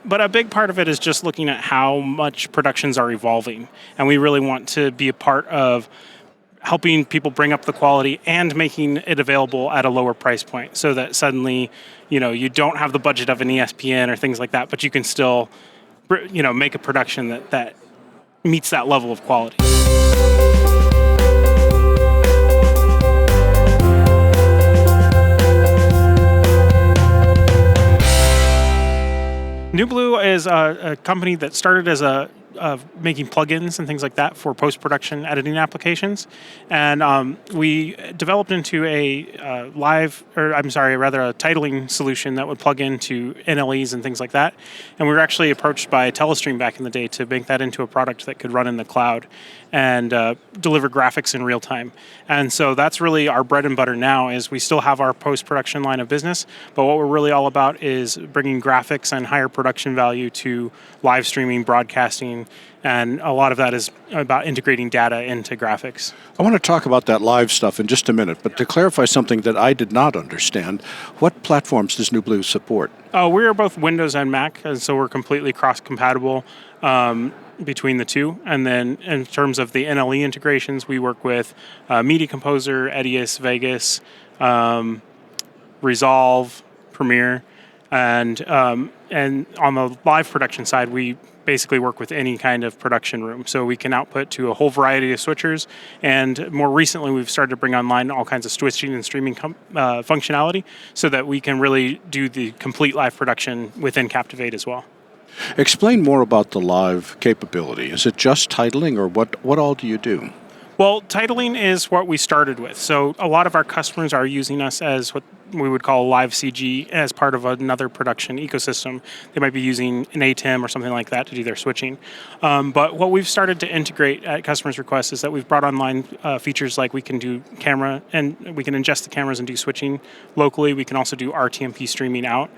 But a big part of it is just looking at how much productions are evolving. And we really want to be a part of helping people bring up the quality and making it available at a lower price point so that suddenly, you don't have the budget of an ESPN or things like that, but you can still, make a production that meets that level of quality. NewBlue is a company that started as making plugins and things like that for post-production editing applications, and we developed into a titling solution that would plug into NLEs and things like that. And we were actually approached by Telestream back in the day to make that into a product that could run in the cloud and deliver graphics in real time. And so that's really our bread and butter now. Is we still have our post-production line of business, but what we're really all about is bringing graphics and higher production value to live streaming, broadcasting, and a lot of that is about integrating data into graphics. I want to talk about that live stuff in just a minute, but to clarify something that I did not understand, what platforms does NewBlue support? We are both Windows and Mac, and so we're completely cross-compatible between the two. And then in terms of the NLE integrations, we work with Media Composer, Edius, Vegas, Resolve, Premiere, and on the live production side, we basically work with any kind of production room. So we can output to a whole variety of switchers. And more recently, we've started to bring online all kinds of switching and streaming functionality so that we can really do the complete live production within Captivate as well. Explain more about the live capability. Is it just titling, or what all do you do? Well, titling is what we started with. So a lot of our customers are using us as what we would call live CG as part of another production ecosystem. They might be using an ATEM or something like that to do their switching. But what we've started to integrate at customers' request is that we've brought online features like we can do camera, and we can ingest the cameras and do switching locally. We can also do RTMP streaming out.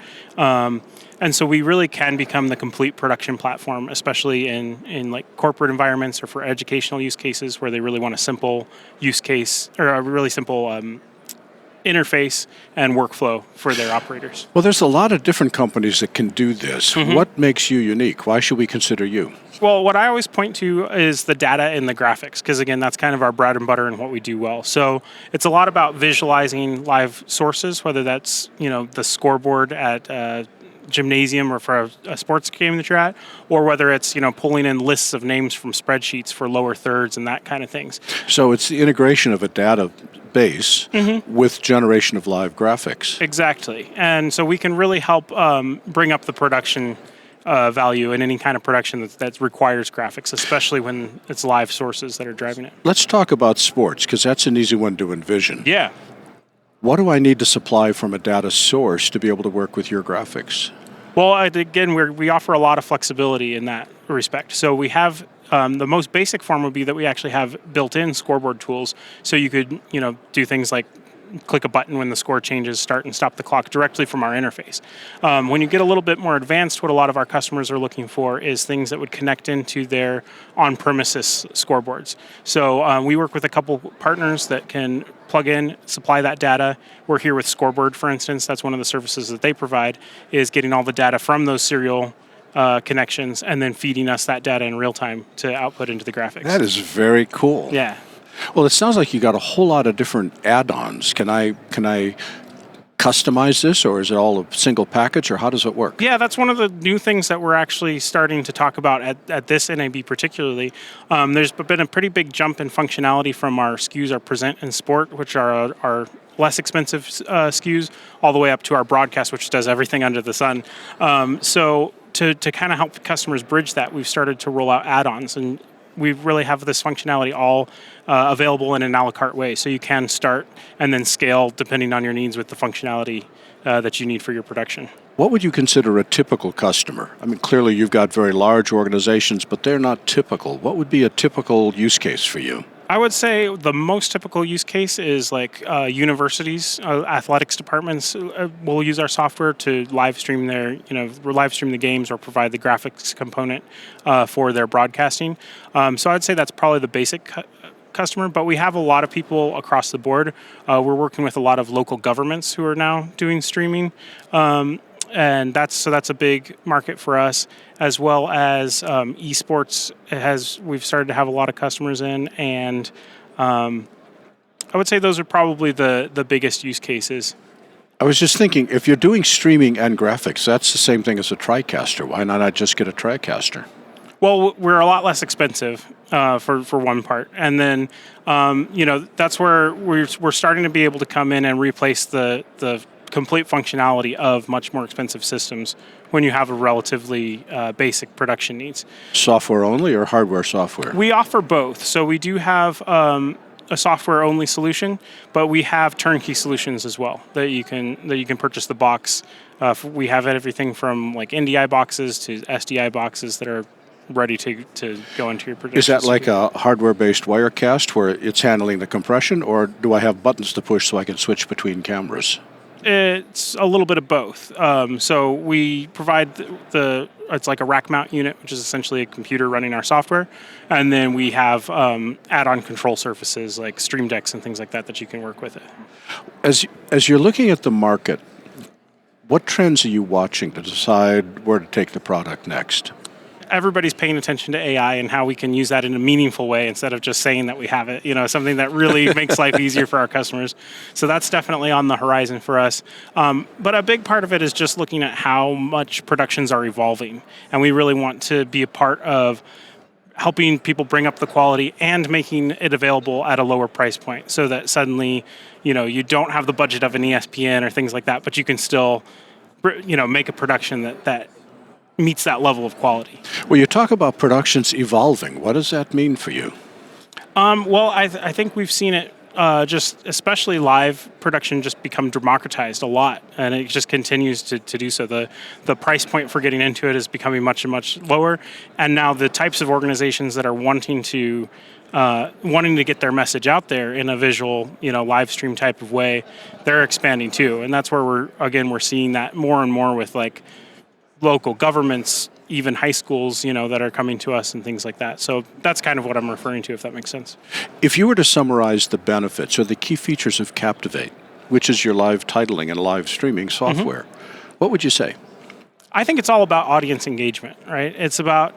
And so we really can become the complete production platform, especially in like corporate environments or for educational use cases where they really want a simple use case or a really simple interface and workflow for their operators. Well, there's a lot of different companies that can do this. Mm-hmm. What makes you unique? Why should we consider you? Well, what I always point to is the data and the graphics, because again, that's kind of our bread and butter and what we do well. So it's a lot about visualizing live sources, whether that's, the scoreboard at gymnasium or for a sports game that you're at, or whether it's pulling in lists of names from spreadsheets for lower thirds and that kind of things. So it's the integration of a database with generation of live graphics. Exactly, and so we can really help bring up the production value in any kind of production that requires graphics, especially when it's live sources that are driving it. Let's talk about sports, because that's an easy one to envision. Yeah. What do I need to supply from a data source to be able to work with your graphics? Well, again, we offer a lot of flexibility in that respect. So we have the most basic form would be that we actually have built-in scoreboard tools. So you could, do things like click a button when the score changes, start and stop the clock directly from our interface. When you get a little bit more advanced, what a lot of our customers are looking for is things that would connect into their on-premises scoreboards. So we work with a couple partners that can plug in, supply that data. We're here with Scoreboard, for instance. That's one of the services that they provide, is getting all the data from those serial connections and then feeding us that data in real time to output into the graphics. That is very cool. Yeah. Well, it sounds like you got a whole lot of different add-ons. Can I customize this, or is it all a single package, or how does it work? Yeah, that's one of the new things that we're actually starting to talk about at this NAB particularly. There's been a pretty big jump in functionality from our SKUs, our Present and Sport, which are our less expensive SKUs, all the way up to our Broadcast, which does everything under the sun. So to kind of help customers bridge that, we've started to roll out add-ons, and we really have this functionality all available in an a la carte way. So you can start and then scale depending on your needs with the functionality that you need for your production. What would you consider a typical customer? I mean, clearly you've got very large organizations, but they're not typical. What would be a typical use case for you? I would say the most typical use case is like universities, athletics departments will use our software to live stream live stream the games or provide the graphics component for their broadcasting. So I'd say that's probably the basic customer, but we have a lot of people across the board. We're working with a lot of local governments who are now doing streaming. and that's a big market for us, as well as esports. We've started to have a lot of customers in, and I would say those are probably the biggest use cases. I was just thinking, if you're doing streaming and graphics, that's the same thing as a TriCaster. Why not just get a TriCaster? Well, we're a lot less expensive for one part, and then that's where we're starting to be able to come in and replace the complete functionality of much more expensive systems when you have a relatively basic production needs. Software only or hardware software? We offer both. So we do have a software-only solution, but we have turnkey solutions as well that you can purchase the box. We have everything from like NDI boxes to SDI boxes that are ready to go into your production. Is that like a hardware-based Wirecast where it's handling the compression, or do I have buttons to push so I can switch between cameras? It's a little bit of both. So we provide it's like a rack mount unit, which is essentially a computer running our software. And then we have add-on control surfaces like Stream Decks and things like that you can work with it. As you're looking at the market, what trends are you watching to decide where to take the product next? Everybody's paying attention to AI and how we can use that in a meaningful way instead of just saying that we have it, something that really makes life easier for our customers. So that's definitely on the horizon for us. But a big part of it is just looking at how much productions are evolving. And we really want to be a part of helping people bring up the quality and making it available at a lower price point so that suddenly, you don't have the budget of an ESPN or things like that, but you can still, make a production that meets that level of quality. Well, you talk about productions evolving. What does that mean for you? Well, I think we've seen it just, especially live production, just become democratized a lot, and it just continues to do so. The price point for getting into it is becoming much and much lower, and now the types of organizations that are wanting to get their message out there in a visual, live stream type of way, they're expanding too, and that's where we're seeing that more and more with like local governments, even high schools, that are coming to us and things like that. So that's kind of what I'm referring to, if that makes sense. If you were to summarize the benefits or the key features of Captivate, which is your live titling and live streaming software, what would you say? I think it's all about audience engagement, right? It's about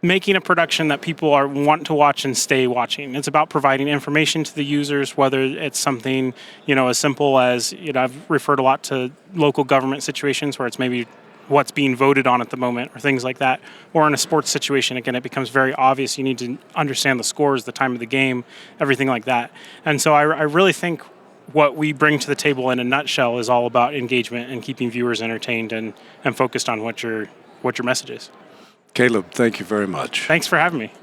making a production that people want to watch and stay watching. It's about providing information to the users, whether it's something, as simple as, I've referred a lot to local government situations where it's maybe what's being voted on at the moment or things like that. Or in a sports situation, again, it becomes very obvious. You need to understand the scores, the time of the game, everything like that. And so I really think what we bring to the table in a nutshell is all about engagement and keeping viewers entertained and focused on what your message is. Caleb, thank you very much. Thanks for having me.